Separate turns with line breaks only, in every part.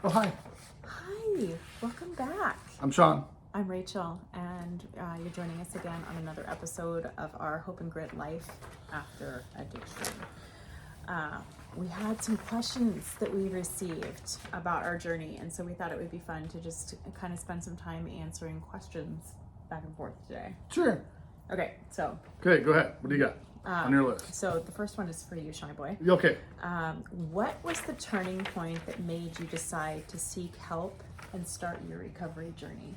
Oh, hi.
Hi, welcome back.
I'm Shaun.
I'm Rachel, and you're joining us again on another episode of our Hope and Grit Life After Addiction. We had some questions that we received about our journey, and so we thought it would be fun to just kind of spend some time answering questions back and forth today.
Sure.
Okay, so.
Okay, go ahead. What do you got on your list?
So the first one is for you, Shawnee Boy.
Okay.
What was the turning point that made you decide to seek help and start your recovery journey?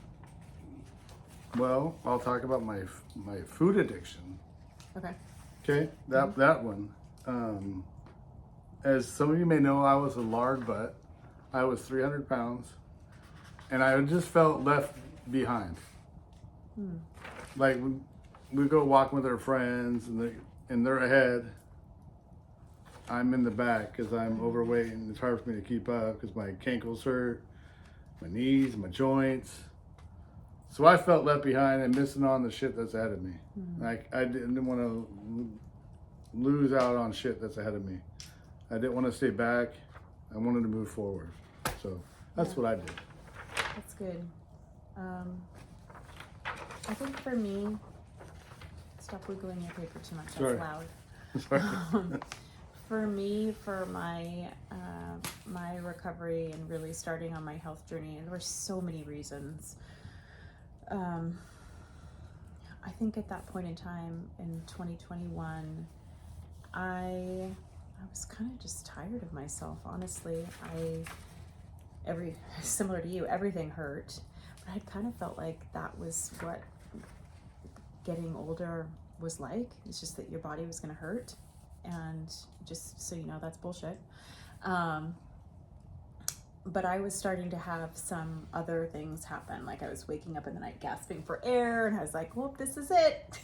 Well, I'll talk about my food addiction.
Okay.
Okay, that one. As some of you may know, I was a lard butt. I was 300 pounds, and I just felt left behind. Like we go walking with our friends, and they're ahead. I'm in the back because I'm overweight, and it's hard for me to keep up because my ankles hurt, my knees, my joints. So I felt left behind and missing on the shit that's ahead of me. Like I didn't want to lose out on shit that's ahead of me. I didn't want to stay back. I wanted to move forward. So that's what I did.
That's good. I think for me, stop wiggling your paper too much. That's
Sorry.
loud.
Sorry.
For me, for my my recovery and really starting on my health journey, and there were so many reasons. I think at that point in time in 2021, I was kind of just tired of myself, honestly. Similar to you, everything hurt, but I kind of felt like that was what getting older was like. It's just that your body was going to hurt, and just so you know, that's bullshit. But I was starting to have some other things happen. Like I was waking up in the night gasping for air, and I was like, well, this is it.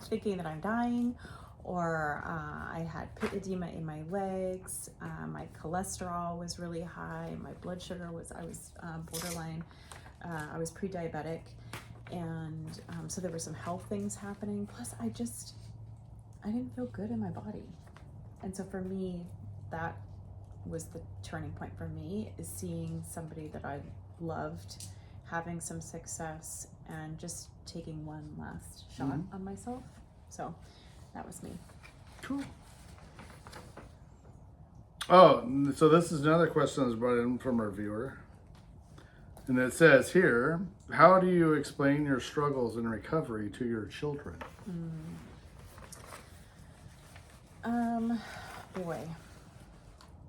Thinking that I'm dying. Or I had pit edema in my legs. My cholesterol was really high. My blood sugar I was borderline. I was pre-diabetic. And so there were some health things happening. Plus I didn't feel good in my body. And so for me, that was the turning point for me, is seeing somebody that I loved having some success and just taking one last shot on myself. So that was me.
Cool. Oh, so this is another question that was brought in from our viewer. And it says here, how do you explain your struggles in recovery to your children?
Boy,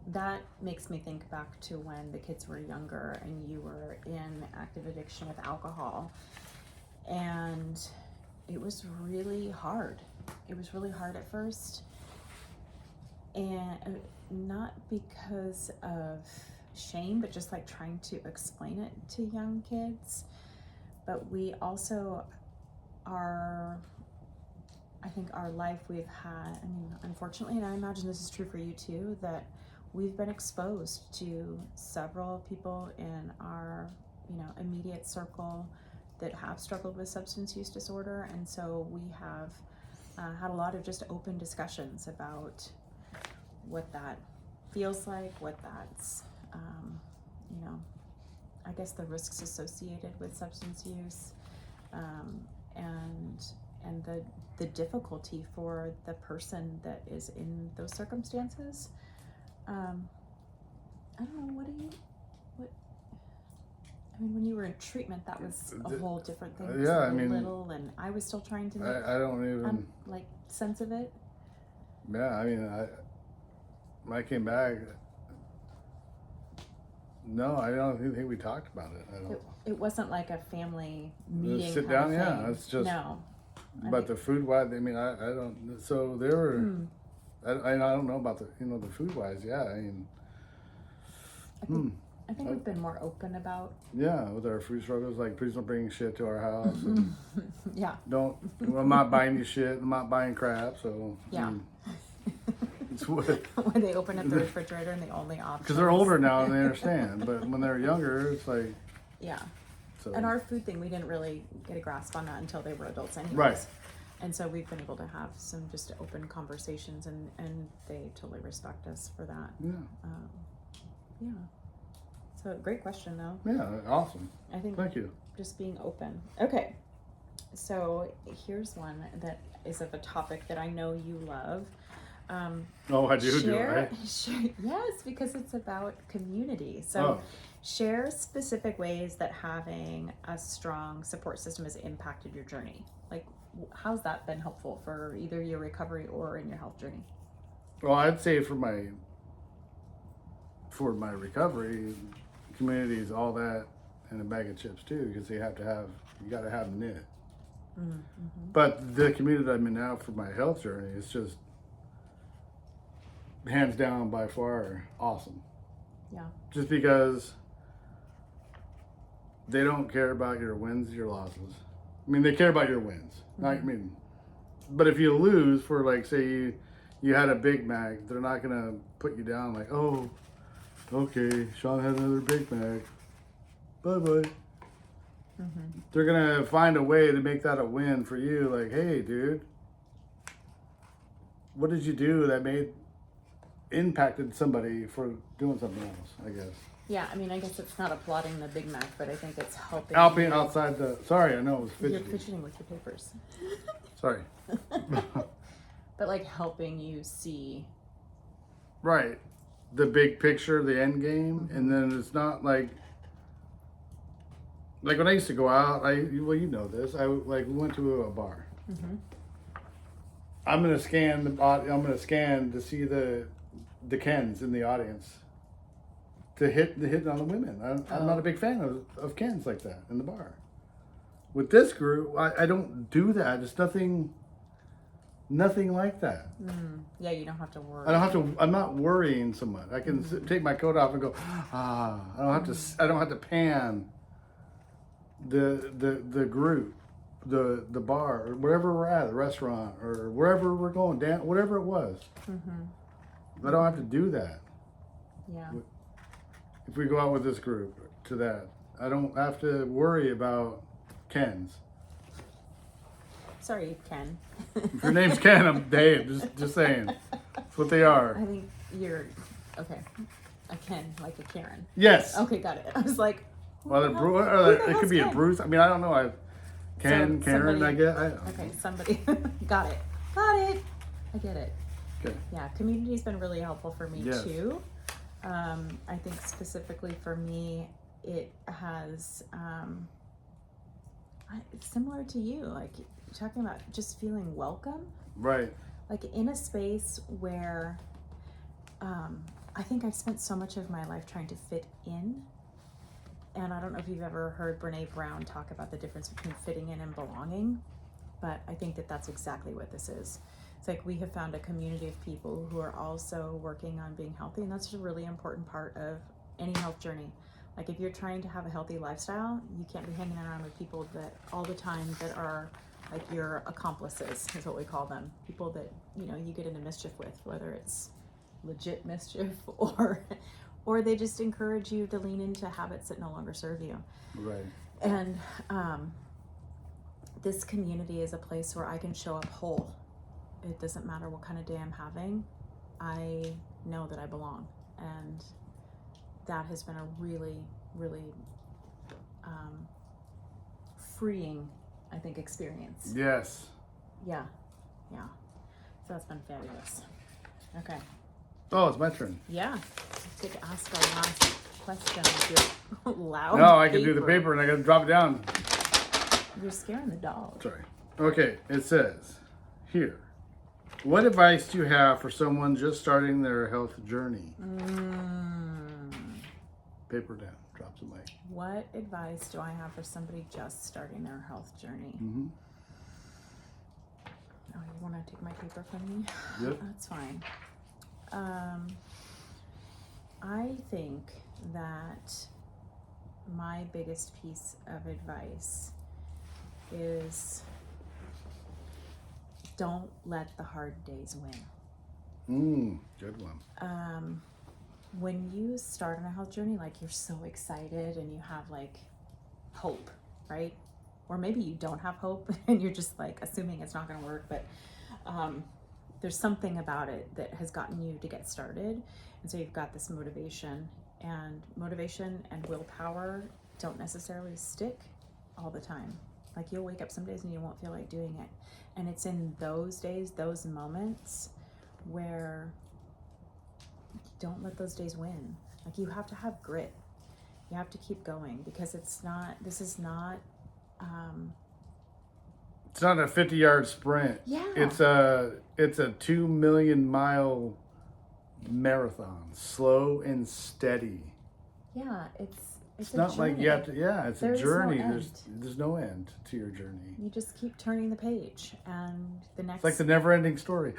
that makes me think back to when the kids were younger and you were in active addiction with alcohol. And it was really hard. It was really hard at first. And not because of shame, but just like trying to explain it to young kids. But we also I think our life we've had, unfortunately, and I imagine this is true for you too, that we've been exposed to several people in our, immediate circle that have struggled with substance use disorder. And so we have had a lot of just open discussions about what that feels like, what that's, I guess the risks associated with substance use, and the difficulty for the person that is in those circumstances. I don't know, when you were in treatment, that was a whole different thing.
Yeah,
little, and I was still trying to make
I don't even
sense of it.
Yeah, when I came back, no, I don't think we talked about it.
It wasn't like a family meeting.
Sit down, yeah. It's just
no.
But the food wise, I don't. So there were. I don't know about the food wise. Yeah,
I think we've been more open about.
Yeah, with our food struggles, like please don't bring shit to our house. And
yeah.
I'm not buying you shit. I'm not buying crap. So
yeah.
It's what
when they open up the refrigerator and the only option.
Because they're older now and they understand, but when they're younger, it's like.
Yeah. So. And our food thing, we didn't really get a grasp on that until they were adults anyways.
Right.
And so we've been able to have some just open conversations, and they totally respect us for that.
Yeah.
Yeah. So great question though.
Yeah, awesome.
I think
Thank you.
just being open. Okay. So here's one that is of a topic that I know you love.
Oh, I do,
share, yes, because it's about community. So share specific ways that having a strong support system has impacted your journey. Like, how's that been helpful for either your recovery or in your health journey?
Well, I'd say for my recovery, community is all that and a bag of chips too, because you got to have it.
Mm-hmm.
But the community that I'm in now for my health journey is just hands down by far awesome.
Yeah.
Just because they don't care about your wins, your losses. I mean, they care about your wins.
Mm-hmm.
I mean, but if you lose for, like, say you had a Big Mac, they're not gonna put you down like, oh, okay, Shaun had another Big Mac. Bye-bye.
Mm-hmm.
They're gonna find a way to make that a win for you. Like, hey, dude, what did you do that impacted somebody for doing something else? I guess.
Yeah, I mean, I guess it's not applauding the Big Mac, but I think it's helping.
Helping
you.
outside the. Sorry, I know it was fidgety.
You're fidgeting with your papers.
Sorry.
But like helping you see.
Right, the big picture, the end game,
Mm-hmm.
and then it's not like when I used to go out. Well, you know this. We went to a bar.
Mm-hmm.
I'm gonna scan to see the Kens in the audience. To hit on the women. I'm not a big fan of Kens like that in the bar. With this group, I don't do that. It's nothing like that.
Yeah, you don't have to worry.
I'm not worrying so much. I can take my coat off and go, I don't have to pan the group, the bar, or wherever we're at, the restaurant, or wherever we're going, whatever it was.
Mm-hmm.
I don't have to do that.
Yeah.
If we go out with this group to that, I don't have to worry about Ken's.
Sorry, Ken.
If your name's Ken, I'm Dave. Just saying. That's what they are.
I think you're okay. A Ken, like a Karen.
Yes.
Okay, got it. I was like,
Well, it could be a Bruce. I mean, I don't know. Karen, I get.
Okay, somebody got it. I get it.
Okay.
Yeah, community's been really helpful for me
Yes.
too. I think specifically for me, it has it's similar to you. Like talking about just feeling welcome.
Right.
Like in a space where I think I've spent so much of my life trying to fit in. And I don't know if you've ever heard Brene Brown talk about the difference between fitting in and belonging, but I think that that's exactly what this is. It's like we have found a community of people who are also working on being healthy, and that's a really important part of any health journey. Like if you're trying to have a healthy lifestyle, you can't be hanging around with people that all the time that are like your accomplices, is what we call them. People that, you get into mischief with, whether it's legit mischief or they just encourage you to lean into habits that no longer serve you.
Right.
And this community is a place where I can show up whole. It doesn't matter what kind of day I'm having. I know that I belong. And that has been a really, really freeing, I think, experience.
Yes.
Yeah. So that's been fabulous. Okay.
Oh, it's my turn.
Yeah. Let's get to ask our last question with your loud
No, I can do the paper and I got to drop it down.
You're scaring the dog.
Sorry. Okay, it says here, what advice do you have for someone just starting their health journey? Paper down. Drops the mic.
What advice do I have for somebody just starting their health journey?
Mm-hmm.
Oh, you want to take my paper from me?
Yep.
That's fine. I think that my biggest piece of advice is don't let the hard days win.
Good one.
When you start on a health journey, like you're so excited and you have like hope, right? Or maybe you don't have hope and you're just like assuming it's not going to work, but there's something about it that has gotten you to get started. And so you've got this motivation And motivation and willpower don't necessarily stick all the time. Like you'll wake up some days and you won't feel like doing it. And it's in those days, those moments where don't let those days win. Like you have to have grit. You have to keep going because this is not
It's not a 50-yard sprint.
Yeah.
It's a 2 million mile marathon, slow and steady.
Yeah, it's a
not
journey.
like you have to. Yeah, it's
There
a
is no
journey.
end.
There's no end to your journey.
You just keep turning the page, and the next.
It's like the never-ending story.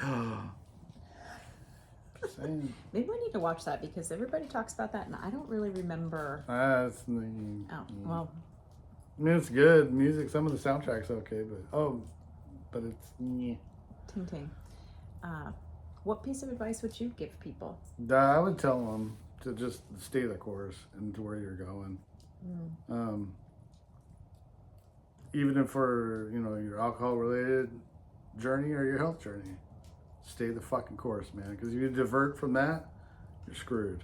Just saying.
Maybe we need to watch that because everybody talks about that, and I don't really remember.
That's
Oh well.
I mean, it's good music. Some of the soundtrack's okay, but it's.
Ting ting. What piece of advice would you give people?
I would tell them to just stay the course and to where you're going. Even if for your alcohol related journey or your health journey, stay the fucking course, man. Because if you divert from that, you're screwed.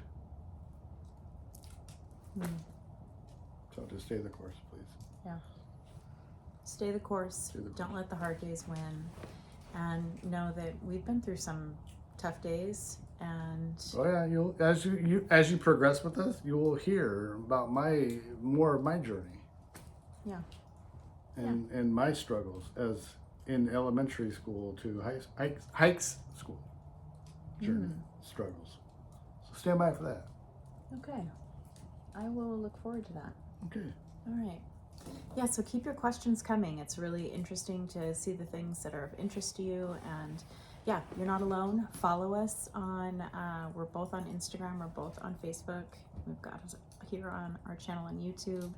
So just stay the course, please.
Yeah. Stay the course. Don't let the hard days win, and know that we've been through some tough days. And
oh yeah, you'll as you progress with us, you will hear about more of my journey.
Yeah.
And my struggles as in elementary school to hikes school journey struggles. So stand by for that.
Okay. I will look forward to that.
Okay.
All right. Yeah, so keep your questions coming. It's really interesting to see the things that are of interest to you. And yeah, you're not alone. Follow us on, we're both on Instagram, we're both on Facebook. We've got us here on our channel on YouTube.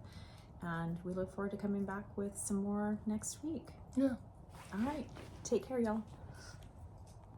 And we look forward to coming back with some more next week.
Yeah.
All right. Take care, y'all.